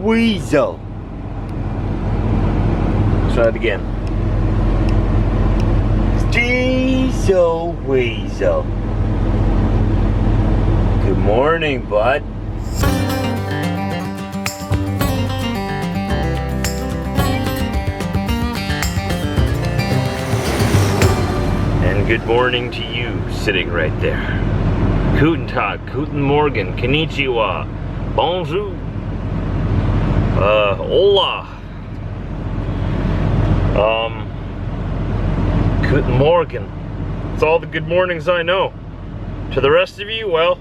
weasel. Try it again. Diesel weasel. Good morning, bud. And good morning to you, sitting right there. Guten Tag, Guten Morgen, Konnichiwa, Bonjour, Hola. Guten Morgen. It's all the good mornings I know. To the rest of you, well,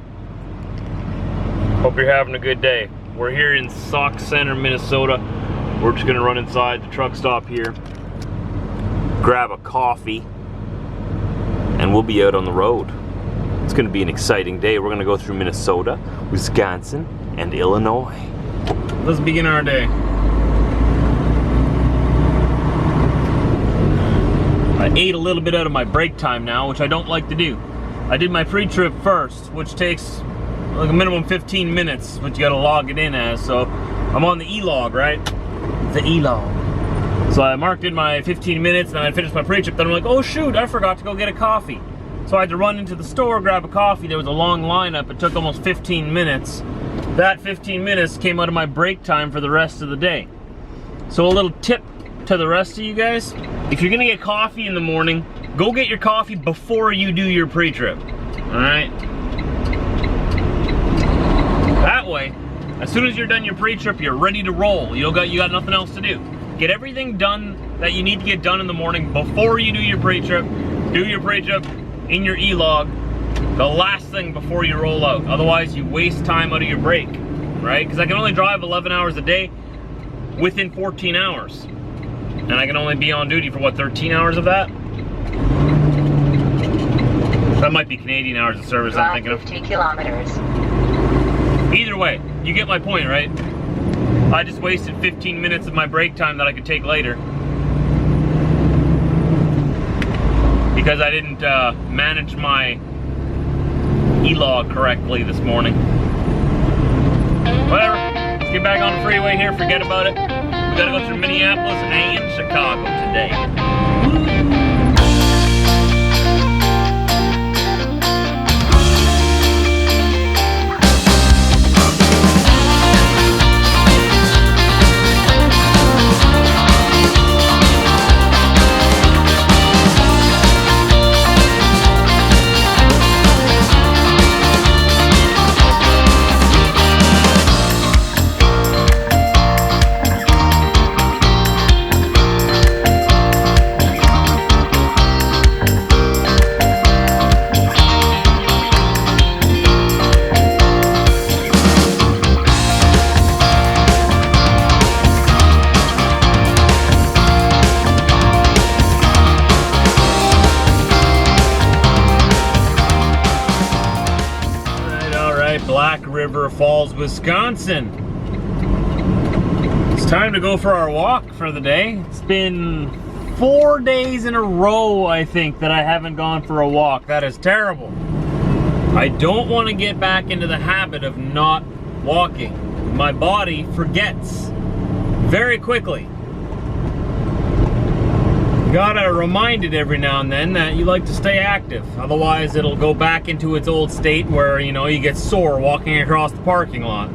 hope you're having a good day. We're here in Sauk Center, Minnesota. We're just gonna run inside the truck stop here, grab a coffee, and we'll be out on the road. It's gonna be an exciting day. We're gonna go through Minnesota, Wisconsin, and Illinois. Let's begin our day. I ate a little bit out of my break time now, which I don't like to do. I did my pre-trip first, which takes like a minimum 15 minutes, which you gotta log it in as. So I'm on the e-log, right? The e-log. So I marked in my 15 minutes and I finished my pre-trip. Then I'm like, oh shoot, I forgot to go get a coffee. So I had to run into the store, grab a coffee. There was a long lineup. It took almost 15 minutes. That 15 minutes came out of my break time for the rest of the day. So a little tip to the rest of you guys. If you're gonna get coffee in the morning, go get your coffee before you do your pre-trip. Alright? That way, as soon as you're done your pre-trip, you're ready to roll. You got nothing else to do. Get everything done that you need to get done in the morning before you do your pre-trip. Do your pre-trip in your e-log, the last thing before you roll out. Otherwise, you waste time out of your break, right? Because I can only drive 11 hours a day within 14 hours. And I can only be on duty for what, 13 hours of that? That might be Canadian hours of service I'm thinking of. 50 kilometers. Either way, you get my point, right? I just wasted 15 minutes of my break time that I could take later. Because I didn't manage my e-log correctly this morning. Whatever, let's get back on the freeway here, forget about it. We gotta go through Minneapolis and Chicago today. Black River Falls, Wisconsin. It's time to go for our walk for the day. It's been 4 days in a row, I think, that I haven't gone for a walk. That is terrible. I don't want to get back into the habit of not walking. My body forgets very quickly. You gotta remind it every now and then that you like to stay active. Otherwise, it'll go back into its old state where, you know, you get sore walking across the parking lot.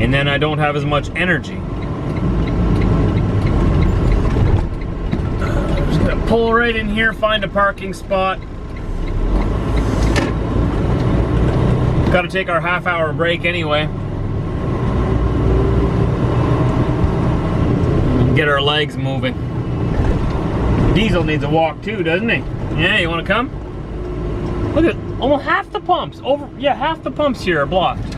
And then I don't have as much energy. I'm just gonna pull right in here, find a parking spot. Gotta take our half-hour break anyway. Get our legs moving. Diesel needs a walk too, doesn't he? Yeah, you want to come? Look at almost half the pumps. Half the pumps here are blocked.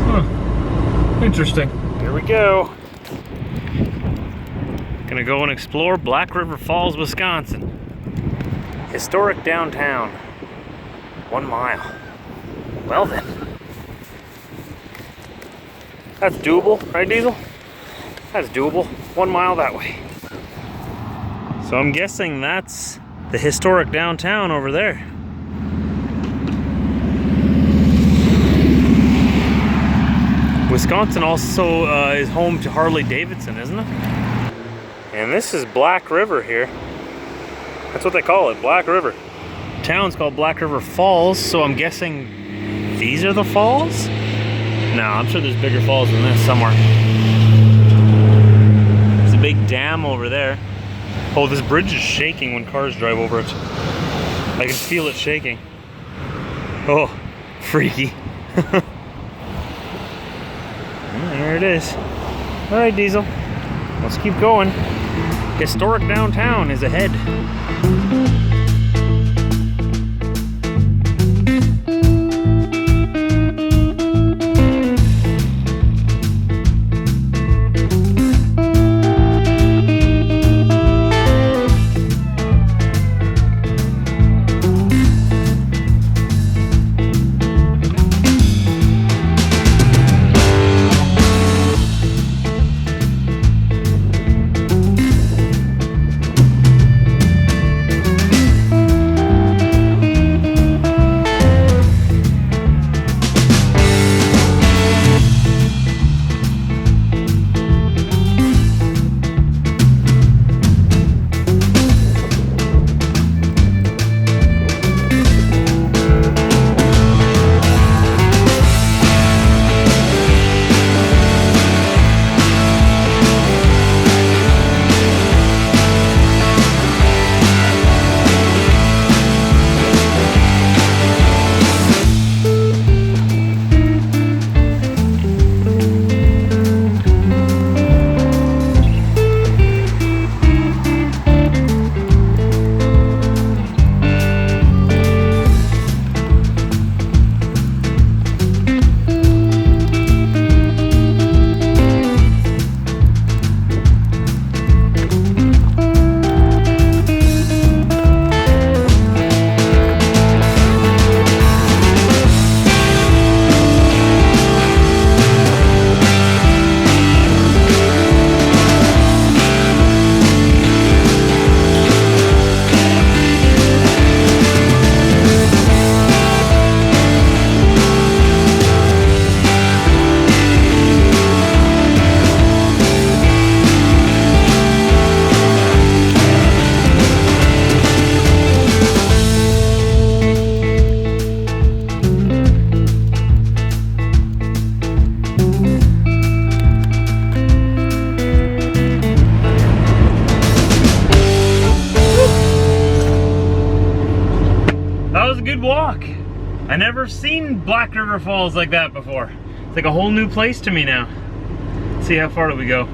Huh. Interesting. Here we go. Gonna go and explore Black River Falls, Wisconsin. Historic downtown. 1 mile. Well then. That's doable, right, Diesel? That's doable. 1 mile that way. So I'm guessing that's the historic downtown over there. Wisconsin also is home to Harley Davidson, isn't it? And this is Black River here. That's what they call it, Black River. Town's called Black River Falls, so I'm guessing these are the falls? No, I'm sure there's bigger falls than this somewhere. There's a big dam over there. Oh, this bridge is shaking when cars drive over it. I can feel it shaking. Oh, freaky. There it is. All right, Diesel, let's keep going. Historic downtown is ahead. Walk. I never seen Black River Falls like that before. It's like a whole new place to me now. Let's see, how far do we go?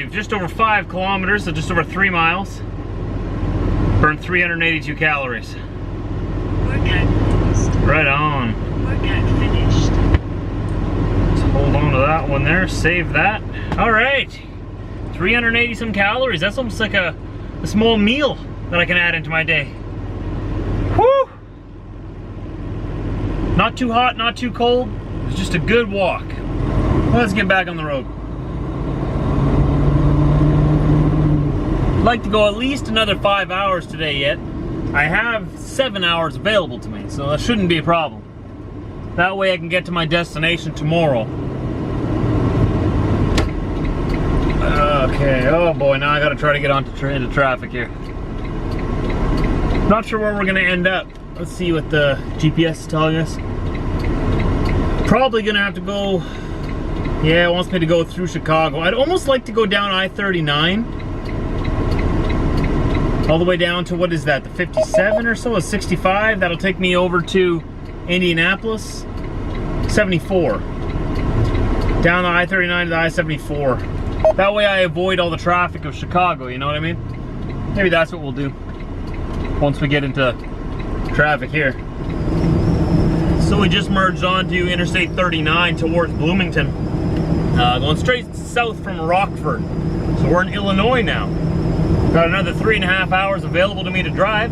Just over 5 kilometers, so just over 3 miles. Burned 382 calories. Workout closed. Right on. Workout finished. Let's hold on to that one there, save that. All right, 380 some calories. That's almost like a small meal that I can add into my day. Whew! Not too hot, not too cold. It's just a good walk. Let's get back on the road. I'd like to go at least another 5 hours today yet. I have 7 hours available to me, so that shouldn't be a problem. That way I can get to my destination tomorrow. Okay, oh boy, now I gotta try to get into traffic here. Not sure where we're gonna end up. Let's see what the GPS is telling us. Probably gonna have to go, yeah, it wants me to go through Chicago. I'd almost like to go down I-39. All the way down to, what is that, the 57 or so, a 65? That'll take me over to Indianapolis. 74. Down the I-39 to the I-74. That way I avoid all the traffic of Chicago, you know what I mean? Maybe that's what we'll do once we get into traffic here. So we just merged onto Interstate 39 towards Bloomington. Going straight south from Rockford. So we're in Illinois now. Got another 3.5 hours available to me to drive.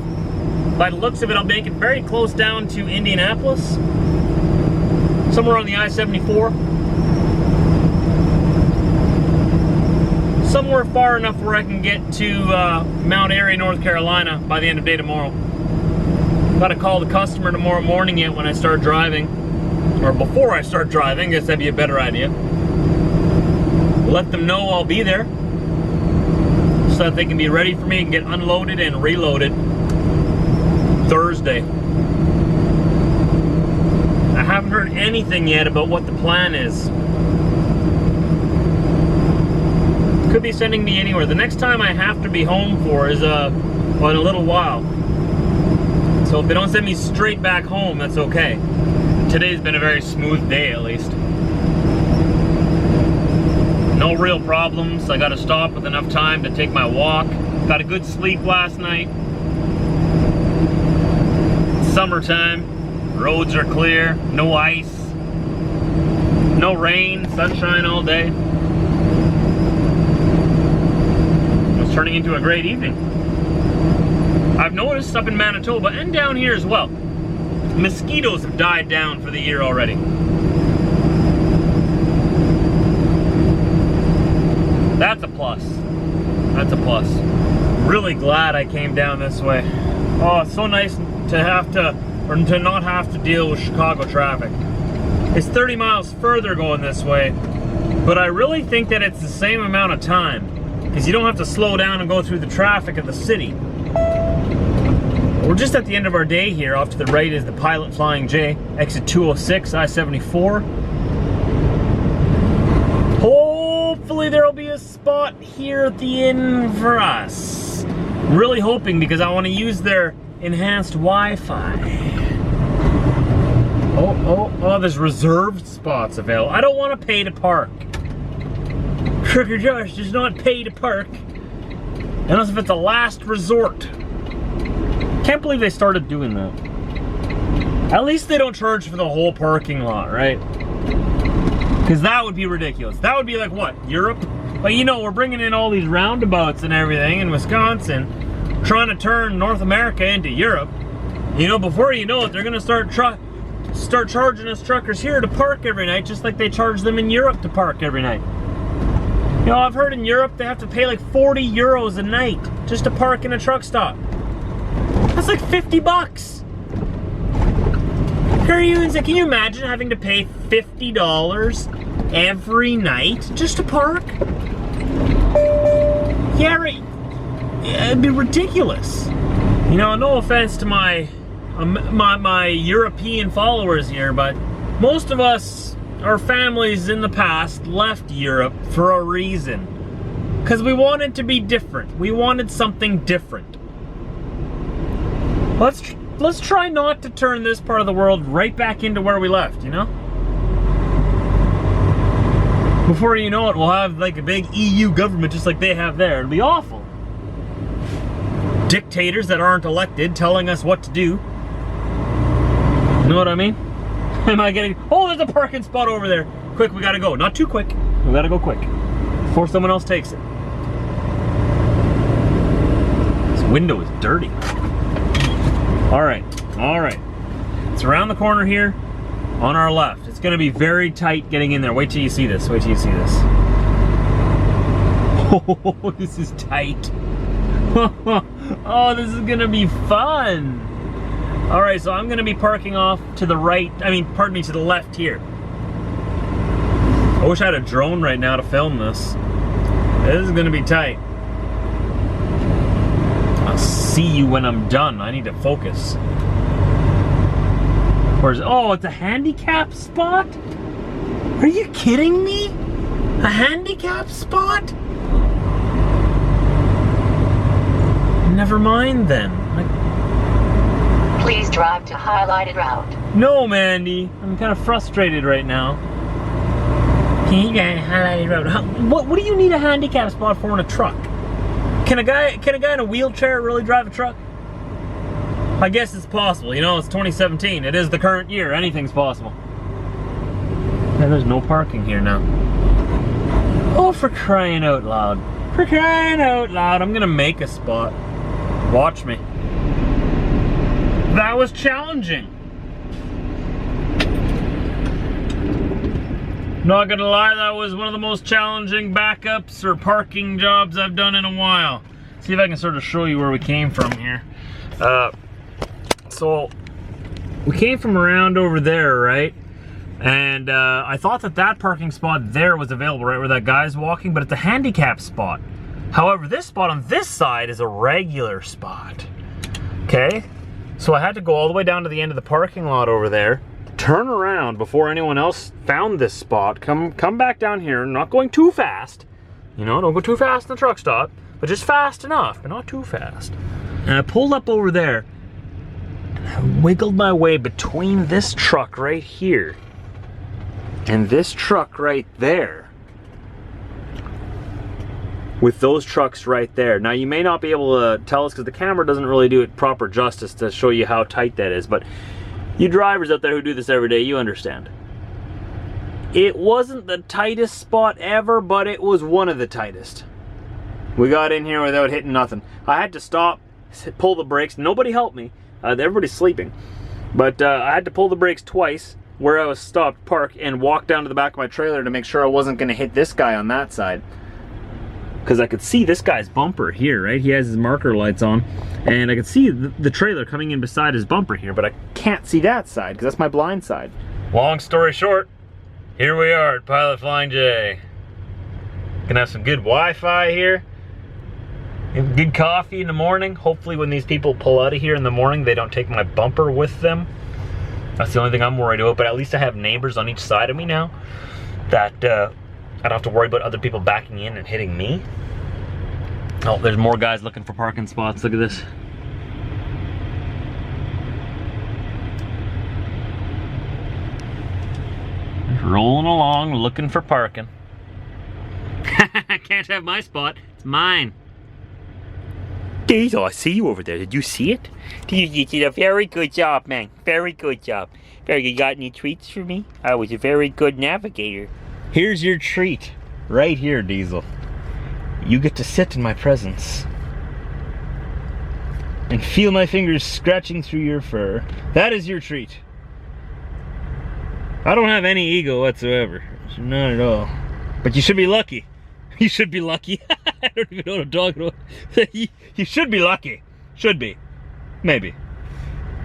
By the looks of it, I'll make it very close down to Indianapolis. Somewhere on the I-74. Somewhere far enough where I can get to Mount Airy, North Carolina by the end of day tomorrow. Gotta call the customer tomorrow morning yet when I start driving. Or before I start driving, I guess that'd be a better idea. Let them know I'll be there, so that they can be ready for me and get unloaded and reloaded Thursday. I haven't heard anything yet about what the plan is. Could be sending me anywhere. The next time I have to be home for is well, in a little while. So if they don't send me straight back home, that's okay. Today's been a very smooth day, at least. No real problems. I got to stop with enough time to take my walk. Got a good sleep last night. Summertime. Roads are clear. No ice. No rain. Sunshine all day. It's turning into a great evening. I've noticed up in Manitoba and down here as well, mosquitoes have died down for the year already. That's a plus. That's a plus. Really glad I came down this way. Oh, it's so nice to have to, or to not have to deal with Chicago traffic. It's 30 miles further going this way, but I really think that it's the same amount of time, because you don't have to slow down and go through the traffic of the city. We're just at the end of our day here. Off to the right is the Pilot Flying J, exit 206, I-74. Hopefully there'll be a spot here at the end for us. Really hoping, because I want to use their enhanced Wi-Fi. Oh, there's reserved spots available. I don't want to pay to park. Trucker Josh does not pay to park, unless if it's a last resort. Can't believe they started doing that. At least they don't charge for the whole parking lot, right? Because that would be ridiculous. That would be like what, Europe? But you know, we're bringing in all these roundabouts and everything in Wisconsin, trying to turn North America into Europe. You know, before you know it, they're gonna start charging us truckers here to park every night, just like they charge them in Europe to park every night. You know, I've heard in Europe they have to pay like 40 euros a night just to park in a truck stop. That's like 50 bucks. Can you imagine having to pay $50 every night just to park? Yeah, right. It'd be ridiculous. You know, no offense to my European followers here, but most of us, our families in the past, left Europe for a reason. Because we wanted to be different. We wanted something different. Let's try not to turn this part of the world right back into where we left, you know? Before you know it, we'll have like a big EU government just like they have there. It'll be awful. Dictators that aren't elected telling us what to do. You know what I mean? Am I getting... Oh, there's a parking spot over there. Quick, we gotta go. Not too quick. We gotta go quick before someone else takes it. This window is dirty. All right. It's around the corner here on our left. It's gonna be very tight getting in there. Wait till you see this. Wait till you see this. Oh, this is tight. Oh, this is gonna be fun. All right, so I'm gonna be parking off to the right. Pardon me, to the left here. I wish I had a drone right now to film this. This is gonna be tight. I'll see you when I'm done. I need to focus. Where's, oh, it's a handicap spot? Are you kidding me? A handicap spot? Never mind then. Please drive to highlighted route. No, Mandy. I'm kind of frustrated right now. Can you get a highlighted route? What do you need a handicap spot for in a truck? Can a guy in a wheelchair really drive a truck? I guess it's possible. You know, it's 2017. It is the current year. Anything's possible. And there's no parking here now. Oh, for crying out loud. For crying out loud. I'm gonna make a spot. Watch me. That was challenging. Not gonna lie, that was one of the most challenging backups or parking jobs I've done in a while. See if I can sort of show you where we came from here. so we came from around over there, right? And I thought that parking spot there was available, right where that guy's walking, but it's a handicap spot. However, this spot on this side is a regular spot. Okay? So I had to go all the way down to the end of the parking lot over there, turn around before anyone else found this spot, come back down here, not going too fast. You know, don't go too fast in the truck stop, but just fast enough, but not too fast. And I pulled up over there, and I wiggled my way between this truck right here and this truck right there, with those trucks right there. Now you may not be able to tell us because the camera doesn't really do it proper justice to show you how tight that is, but you drivers out there who do this every day, you understand. It wasn't the tightest spot ever, but it was one of the tightest. We got in here without hitting nothing. I had to stop, pull the brakes. Nobody helped me. Everybody's sleeping. But I had to pull the brakes twice where I was stopped, park, and walk down to the back of my trailer to make sure I wasn't going to hit this guy on that side. Because I could see this guy's bumper here, right? He has his marker lights on. And I could see the trailer coming in beside his bumper here, but I can't see that side because that's my blind side. Long story short, here we are at Pilot Flying J. Gonna have some good Wi-Fi here. Good coffee in the morning. Hopefully when these people pull out of here in the morning, they don't take my bumper with them. That's the only thing I'm worried about, but at least I have neighbors on each side of me now that I don't have to worry about other people backing in and hitting me. Oh, there's more guys looking for parking spots. Look at this. Just rolling along, looking for parking. I can't have my spot. It's mine. Diesel, I see you over there. Did you see it? You did a very good job, man. Very good job. Very good. You got any treats for me? I was a very good navigator. Here's your treat. Right here, Diesel. You get to sit in my presence and feel my fingers scratching through your fur. That is your treat. I don't have any ego whatsoever. Not at all. But you should be lucky. You should be lucky. I don't even know what I'm talking about. You should be lucky. Should be. Maybe.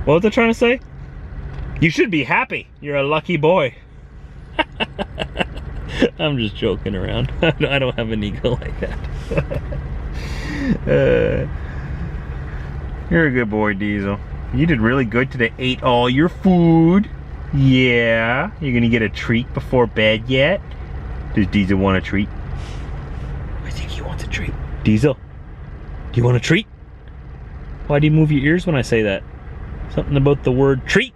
What was I trying to say? You should be happy. You're a lucky boy. I'm just joking around. I don't have an ego like that. You're a good boy, Diesel. You did really good today. Ate all your food. Yeah. You're gonna get a treat before bed yet? Does Diesel want a treat? I think he wants a treat. Diesel, do you want a treat? Why do you move your ears when I say that? Something about the word treat.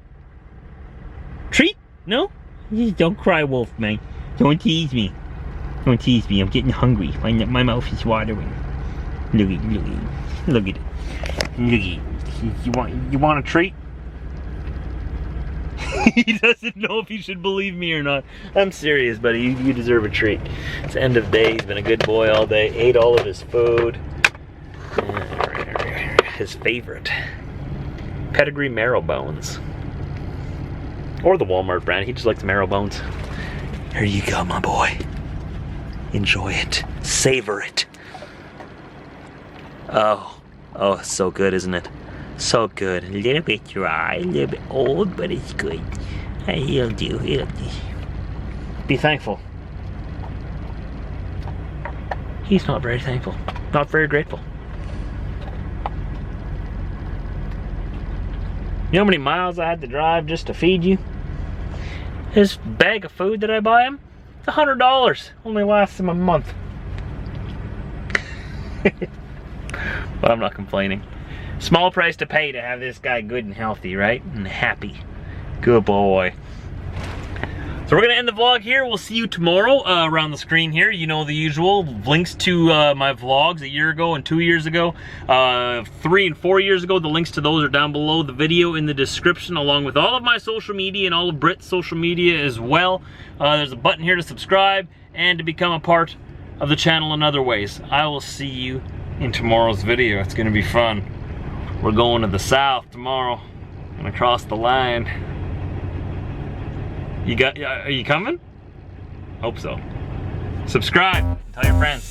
Treat? No? Don't cry, wolf, man. Don't tease me. Don't tease me. I'm getting hungry. My mouth is watering. Look at it. Look at it. Look at it. You want a treat? He doesn't know if he should believe me or not. I'm serious, buddy. You deserve a treat. It's the end of the day. He's been a good boy all day. Ate all of his food. His favorite. Pedigree marrow bones. Or the Walmart brand. He just likes marrow bones. Here you go, my boy. Enjoy it. Savor it. Oh, it's so good, isn't it? So good. A little bit dry, a little bit old, but it's good. It'll do, it'll do. Be thankful. He's not very thankful. Not very grateful. You know how many miles I had to drive just to feed you? This bag of food that I buy him, it's $100. Only lasts him a month. But I'm not complaining. Small price to pay to have this guy good and healthy, right? And happy. Good boy. So we're gonna end the vlog here. We'll see you tomorrow around the screen here. You know the usual. Links to my vlogs a year ago and 2 years ago, 3 and 4 years ago. The links to those are down below the video in the description, along with all of my social media and all of Brit's social media as well. There's a button here to subscribe and to become a part of the channel in other ways. I will see you in tomorrow's video. It's gonna be fun. We're going to the south tomorrow. Gonna cross the line. Are you coming? Hope so. Subscribe. Tell your friends.